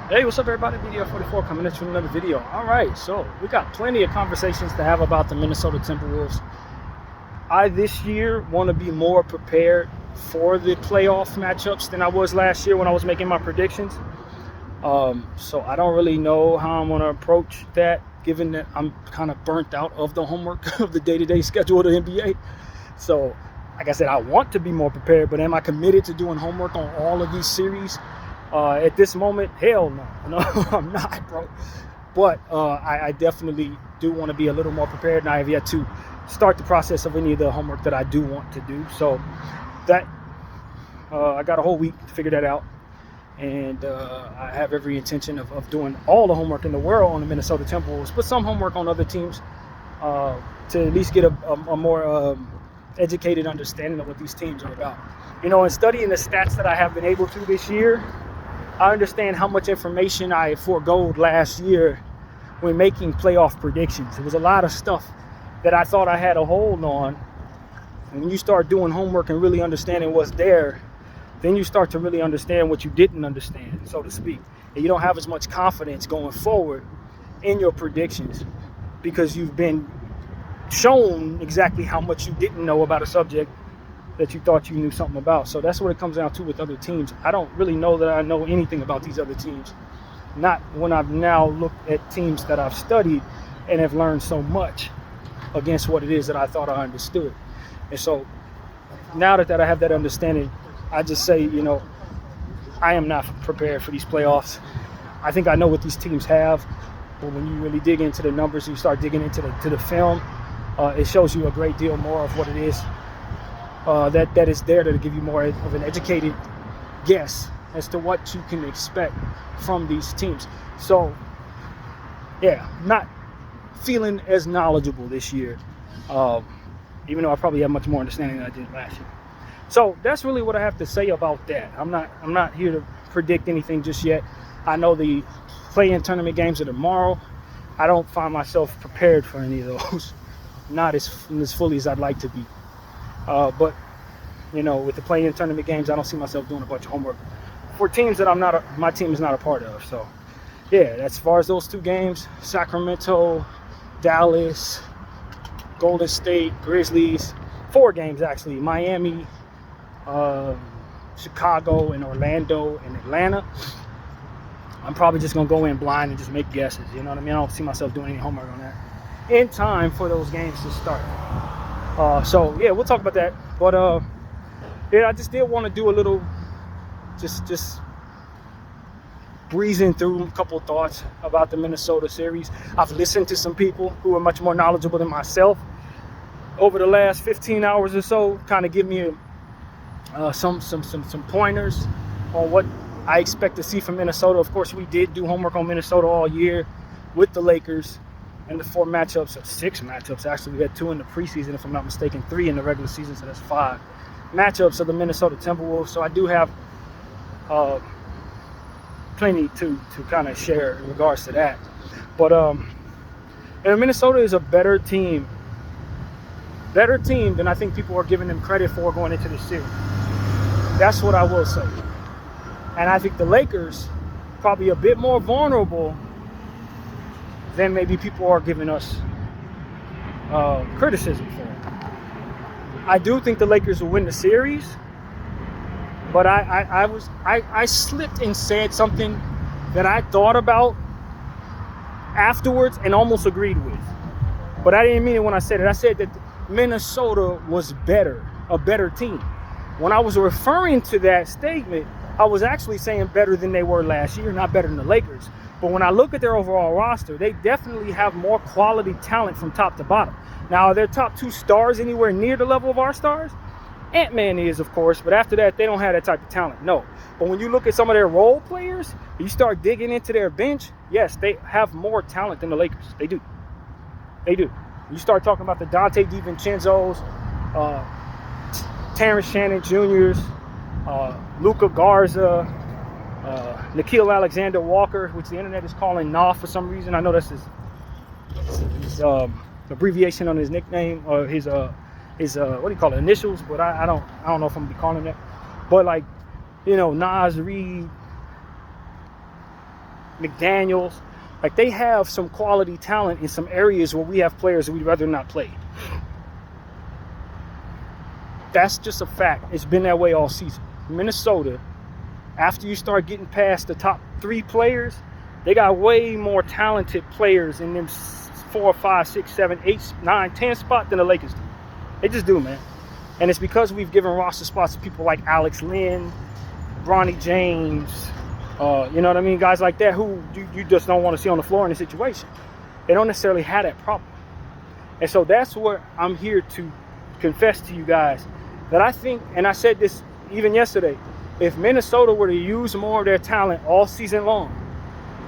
Hey, what's up, everybody? BDR44 coming at you with another video. All right, so we got plenty of conversations to have about the Minnesota Timberwolves. I this year want to be more prepared for the playoff matchups than I was last year when I was making my predictions. So I don't really know how I'm going to approach that, given that I'm kind of burnt out of the homework of the day-to-day schedule of the NBA. So, like I said, I want to be more prepared, but am I committed to doing homework on all of these series? At this moment, hell no. No, I'm not, bro. But I definitely do want to be a little more prepared, and I have yet to start the process of any of the homework that I do want to do. So that I got a whole week to figure that out, and I have every intention of doing all the homework in the world on the Minnesota Timberwolves, but some homework on other teams to at least get a more educated understanding of what these teams are about. You know, in studying the stats that I have been able to this year, I understand how much information I foregoed last year when making playoff predictions. It was a lot of stuff that I thought I had a hold on. And when you start doing homework and really understanding what's there, then you start to really understand what you didn't understand, so to speak. And you don't have as much confidence going forward in your predictions because you've been shown exactly how much you didn't know about a subject that you thought you knew something about. So that's what it comes down to with other teams. I don't really know that I know anything about these other teams. Not when I've now looked at teams that I've studied and have learned so much against what it is that I thought I understood. And so now that I have that understanding, I just say, you know, I am not prepared for these playoffs. I think I know what these teams have, but when you really dig into the numbers, you start digging into the film, it shows you a great deal more of what it is that is there to give you more of an educated guess as to what you can expect from these teams. So, yeah, not feeling as knowledgeable this year, even though I probably have much more understanding than I did last year. So that's really what I have to say about that. I'm not here to predict anything just yet. I know the play-in tournament games are tomorrow. I don't find myself prepared for any of those, not as fully as I'd like to be. But, you know, with the play-in tournament games, I don't see myself doing a bunch of homework for teams that my team is not a part of. So, yeah, as far as those two games, Sacramento, Dallas, Golden State, Grizzlies, 4 games actually, Miami, Chicago, and Orlando, and Atlanta. I'm probably just going to go in blind and just make guesses. You know what I mean? I don't see myself doing any homework on that in time for those games to start. So yeah, we'll talk about that. But yeah, I just did want to do a little, just breezing through a couple of thoughts about the Minnesota series. I've listened to some people who are much more knowledgeable than myself over the last 15 hours or so, kind of give me some pointers on what I expect to see from Minnesota. Of course, we did do homework on Minnesota all year with the Lakers. And the 6 matchups, actually. We had 2 in the preseason, if I'm not mistaken, 3 in the regular season, so that's 5 matchups of the Minnesota Timberwolves. So I do have plenty to kind of share in regards to that. But and Minnesota is a better team than I think people are giving them credit for going into this series. That's what I will say. And I think the Lakers probably a bit more vulnerable than maybe people are giving us criticism for. I do think the Lakers will win the series, but I slipped and said something that I thought about afterwards and almost agreed with. But I didn't mean it when I said it. I said that Minnesota was a better team. When I was referring to that statement, I was actually saying better than they were last year, not better than the Lakers. But when I look at their overall roster, they definitely have more quality talent from top to bottom. Now, are their top 2 stars anywhere near the level of our stars? Ant-Man is, of course, but after that, they don't have that type of talent, no. But when you look at some of their role players, you start digging into their bench, yes, they have more talent than the Lakers. They do. They do. You start talking about the Dante DiVincenzo's, Terrence Shannon Jr.'s, Luka Garza, Nickeil Alexander-Walker, which the internet is calling NOF for some reason. I know that's his abbreviation on his nickname or his what do you call it, initials, but I don't know if I'm gonna be calling him that. But like, you know, Naz Reid, McDaniels. Like, they have some quality talent in some areas where we have players that we'd rather not play. That's just a fact. It's been that way all season. Minnesota, after you start getting past the top 3 players, they got way more talented players in them 4, 5, 6, 7, 8, 9, 10 spot than the Lakers do. They just do, man. And it's because we've given roster spots to people like Alex Len, Bronny James, you know what I mean? Guys like that who you just don't want to see on the floor in a situation. They don't necessarily have that problem. And so that's what I'm here to confess to you guys, that I think, and I said this even yesterday, if Minnesota were to use more of their talent all season long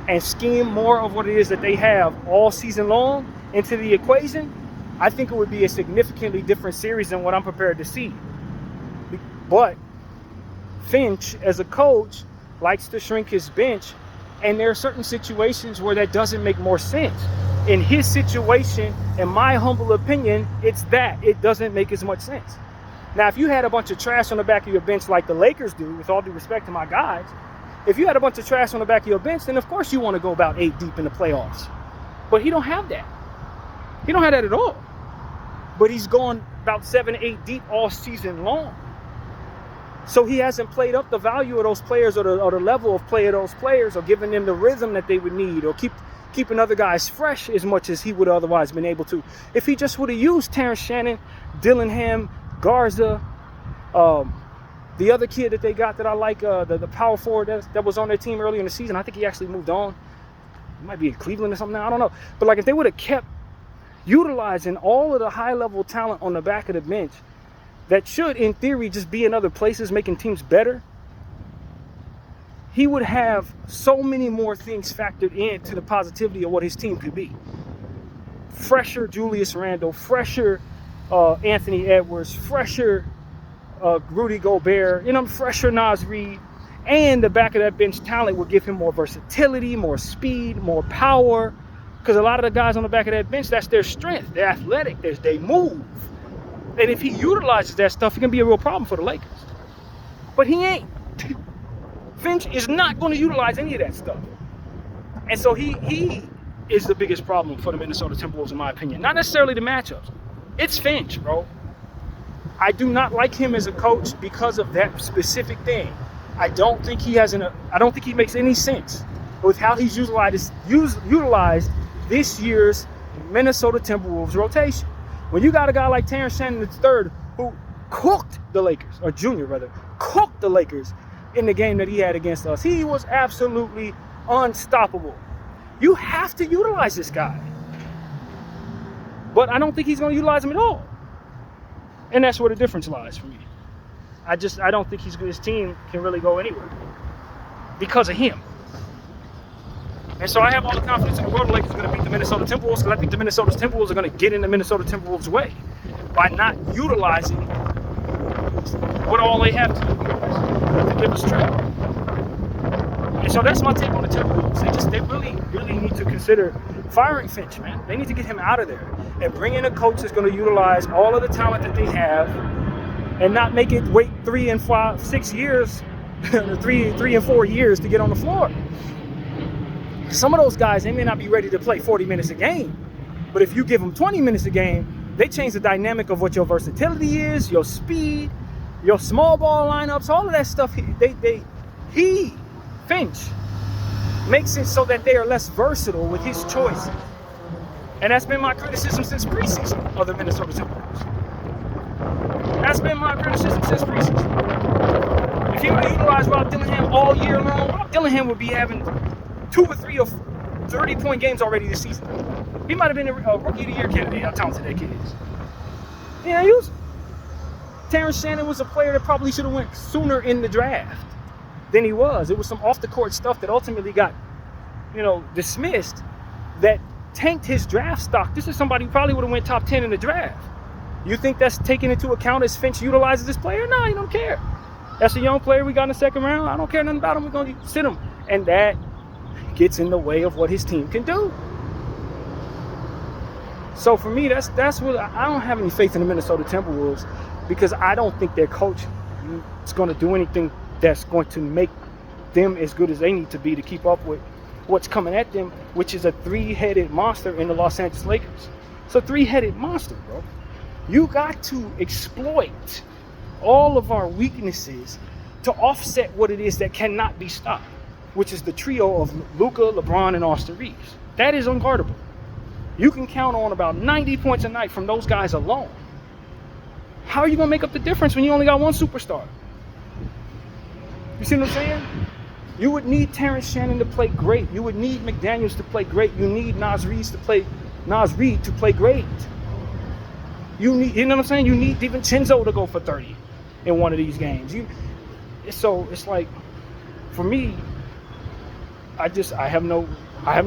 and scheme more of what it is that they have all season long into the equation, I think it would be a significantly different series than what I'm prepared to see. But Finch, as a coach, likes to shrink his bench, and there are certain situations where that doesn't make more sense. In his situation, in my humble opinion, it doesn't make as much sense. Now, if you had a bunch of trash on the back of your bench like the Lakers do, with all due respect to my guys, if you had a bunch of trash on the back of your bench, then of course you want to go about 8 deep in the playoffs. But he don't have that. He don't have that at all. But he's gone about 7, 8 deep all season long. So he hasn't played up the value of those players, or the level of play of those players, or given them the rhythm that they would need, or keeping other guys fresh as much as he would otherwise been able to. If he just would have used Terrence Shannon, Dillingham, Garza, the other kid that they got that I like, the power forward that was on their team earlier in the season, I think he actually moved on. He might be in Cleveland or something now, I don't know. But like, if they would have kept utilizing all of the high-level talent on the back of the bench that should, in theory, just be in other places making teams better, he would have so many more things factored into the positivity of what his team could be. Fresher Julius Randle, fresher Anthony Edwards, fresher Rudy Gobert, fresher Naz Reid, and the back of that bench talent would give him more versatility, more speed, more power, because a lot of the guys on the back of that bench, that's their strength. They're athletic, they move. And if he utilizes that stuff, it can be a real problem for the Lakers. But he ain't. Finch is not going to utilize any of that stuff. And so he is the biggest problem for the Minnesota Timberwolves, in my opinion. Not necessarily the matchups. It's Finch, bro. I do not like him as a coach because of that specific thing. I don't think he makes any sense with how he's utilized this year's Minnesota Timberwolves rotation. When you got a guy like Terrence Shannon III, who cooked the Lakers, or Junior rather, cooked the Lakers in the game that he had against us. He was absolutely unstoppable. You have to utilize this guy. But I don't think he's going to utilize him at all. And that's where the difference lies for me. I don't think his team can really go anywhere because of him. And so I have all the confidence in the world the Lakers are going to beat the Minnesota Timberwolves, because I think the Minnesota Timberwolves are going to get in the Minnesota Timberwolves' way by not utilizing what all they have to give us trouble. And so that's my take on the Timberwolves. They really, really need to consider firing Finch, man. They need to get him out of there and bring in a coach that's going to utilize all of the talent that they have and not make it wait 3 and 5, 6 years, 3 and 4 years to get on the floor. Some of those guys, they may not be ready to play 40 minutes a game, but if you give them 20 minutes a game, they change the dynamic of what your versatility is, your speed, your small ball lineups, all of that stuff. Finch makes it so that they are less versatile with his choices. And that's been my criticism since preseason of the Minnesota Timberwolves. That's been my criticism since preseason. If he would have utilized Rob Dillingham all year long, Rob Dillingham would be having 2 or 3 or 30-point games already this season. He might have been a Rookie of the Year candidate, how talented that kid is. Yeah, he was. Terrence Shannon was a player that probably should have went sooner in the draft than he was. It was some off-the-court stuff that ultimately got, dismissed, that tanked his draft stock. This is somebody who probably would have went top 10 in the draft. You think that's taken into account as Finch utilizes this player? No, you don't care. That's a young player we got in the second round. I don't care nothing about him. We're going to sit him. And that gets in the way of what his team can do. So for me, that's what I don't have any faith in the Minnesota Timberwolves, because I don't think their coach is going to do anything that's going to make them as good as they need to be to keep up with what's coming at them, which is a three-headed monster in the Los Angeles Lakers. It's a three-headed monster, bro. You got to exploit all of our weaknesses to offset what it is that cannot be stopped, which is the trio of Luka, LeBron, and Austin Reeves. That is unguardable. You can count on about 90 points a night from those guys alone. How are you going to make up the difference when you only got one superstar? You see what I'm saying? You would need Terrence Shannon to play great. You would need McDaniels to play great. You need Naz Reid to play great. You know what I'm saying? You need DiVincenzo to go for 30 in one of these games. So it's like, for me, I have no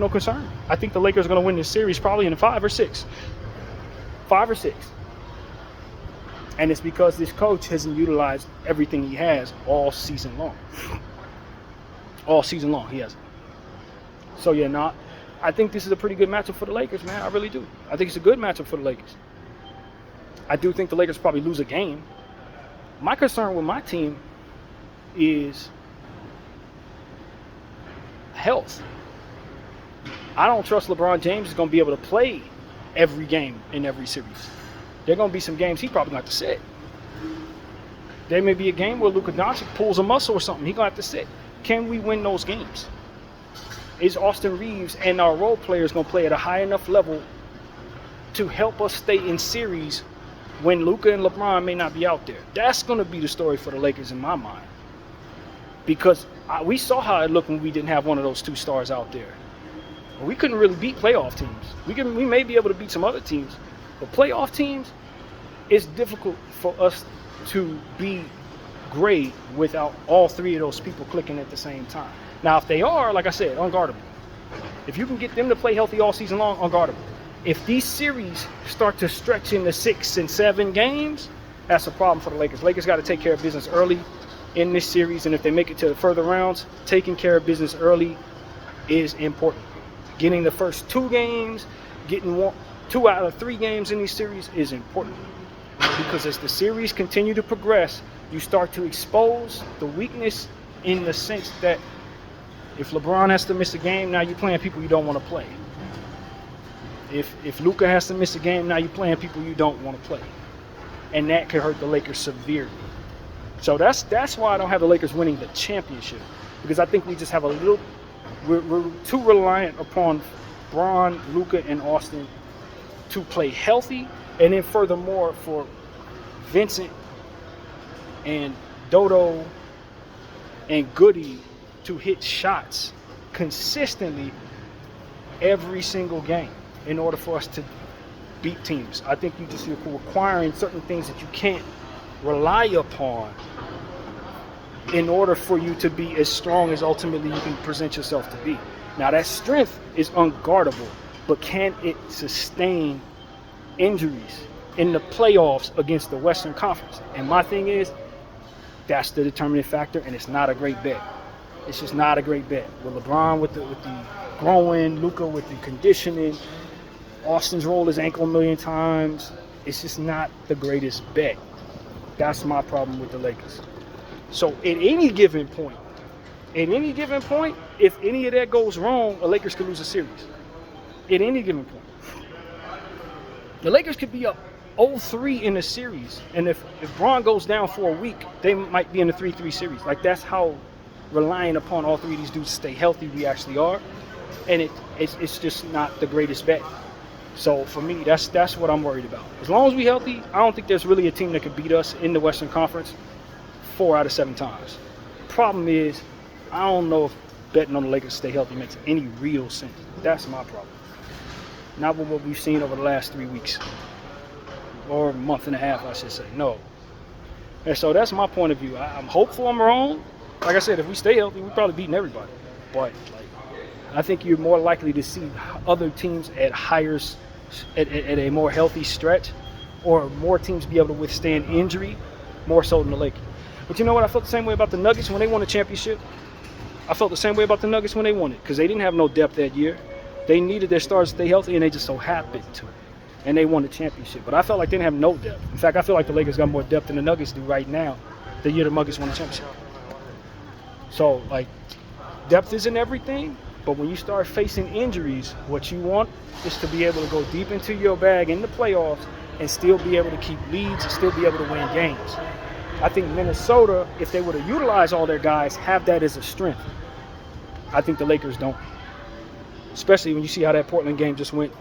concern. I think the Lakers are going to win this series probably in 5 or 6. 5 or 6. And it's because this coach hasn't utilized everything he has all season long. All season long, he hasn't. So yeah, I think this is a pretty good matchup for the Lakers, man. I really do. I think it's a good matchup for the Lakers. I do think the Lakers probably lose a game. My concern with my team is health. I don't trust LeBron James is going to be able to play every game in every series. There are going to be some games he probably going to have to sit. There may be a game where Luka Doncic pulls a muscle or something. He's going to have to sit. Can we win those games? Is Austin Reeves and our role players going to play at a high enough level to help us stay in series when Luka and LeBron may not be out there? That's going to be the story for the Lakers in my mind. Because we saw how it looked when we didn't have one of those two stars out there. We couldn't really beat playoff teams. We may be able to beat some other teams, but playoff teams, it's difficult for us to be great without all three of those people clicking at the same time. Now, if they are, like I said, unguardable. If you can get them to play healthy all season long, unguardable. If these series start to stretch into 6 and 7 games, that's a problem for the Lakers. Lakers got to take care of business early in this series, and if they make it to the further rounds, taking care of business early is important. Getting the first 2 games, getting 2 out of 3 games in these series is important. Because as the series continue to progress, you start to expose the weakness in the sense that if LeBron has to miss a game, now you're playing people you don't want to play. If Luka has to miss a game, now you're playing people you don't want to play. And that could hurt the Lakers severely. So that's why I don't have the Lakers winning the championship. Because I think we just have we're too reliant upon Bron, Luka, and Austin to play healthy. And then furthermore, for Vincent and Dodo and Goody to hit shots consistently every single game in order for us to beat teams. I think you just requiring certain things that you can't rely upon in order for you to be as strong as ultimately you can present yourself to be. Now that strength is unguardable, but can it sustain injuries in the playoffs against the Western Conference? And my thing is, that's the determining factor, and it's not a great bet. It's just not a great bet. With LeBron with the growing, Luka with the conditioning, Austin's rolled his ankle a million times. It's just not the greatest bet. That's my problem with the Lakers. So at any given point, if any of that goes wrong, the Lakers could lose a series. At any given point. The Lakers could be up 0-3 in a series, and if Bron goes down for a week, they might be in a 3-3 series. Like, that's how reliant upon all three of these dudes to stay healthy we actually are, and it's just not the greatest bet. So for me, that's what I'm worried about. As long as we're healthy, I don't think there's really a team that could beat us in the Western Conference 4 out of 7 times. Problem is, I don't know if betting on the Lakers to stay healthy makes any real sense. That's my problem. Not with what we've seen over the last 3 weeks. Or a month and a half, I should say. No. And so that's my point of view. I'm hopeful I'm wrong. Like I said, if we stay healthy, we're probably beating everybody. But I think you're more likely to see other teams at a more healthy stretch, or more teams be able to withstand injury more so than the Lakers. But you know what? I felt the same way about the Nuggets when they won the championship. I felt the same way about the Nuggets when they won it, because they didn't have no depth that year. They needed their stars to stay healthy, and they just so happened to. And they won the championship. But I felt like they didn't have no depth. In fact, I feel like the Lakers got more depth than the Nuggets do right now, the year the Nuggets won the championship. So, depth isn't everything, But when you start facing injuries, what you want is to be able to go deep into your bag in the playoffs and still be able to keep leads and still be able to win games. I think Minnesota, if they were to utilize all their guys, have that as a strength. I think the Lakers don't. Especially when you see how that Portland game just went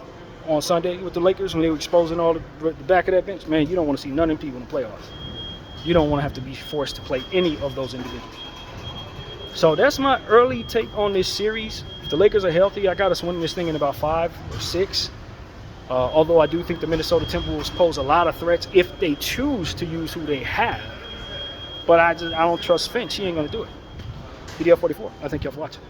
on Sunday with the Lakers when they were exposing all the back of that bench. Man, you don't want to see none of them people in the playoffs. You don't want to have to be forced to play any of those individuals. So that's my early take on this series. If the Lakers are healthy, I got us winning this thing in about 5 or 6. Although I do think the Minnesota Timberwolves pose a lot of threats if they choose to use who they have. But I don't trust Finch. He ain't going to do it. BDL 44. I thank y'all for watching.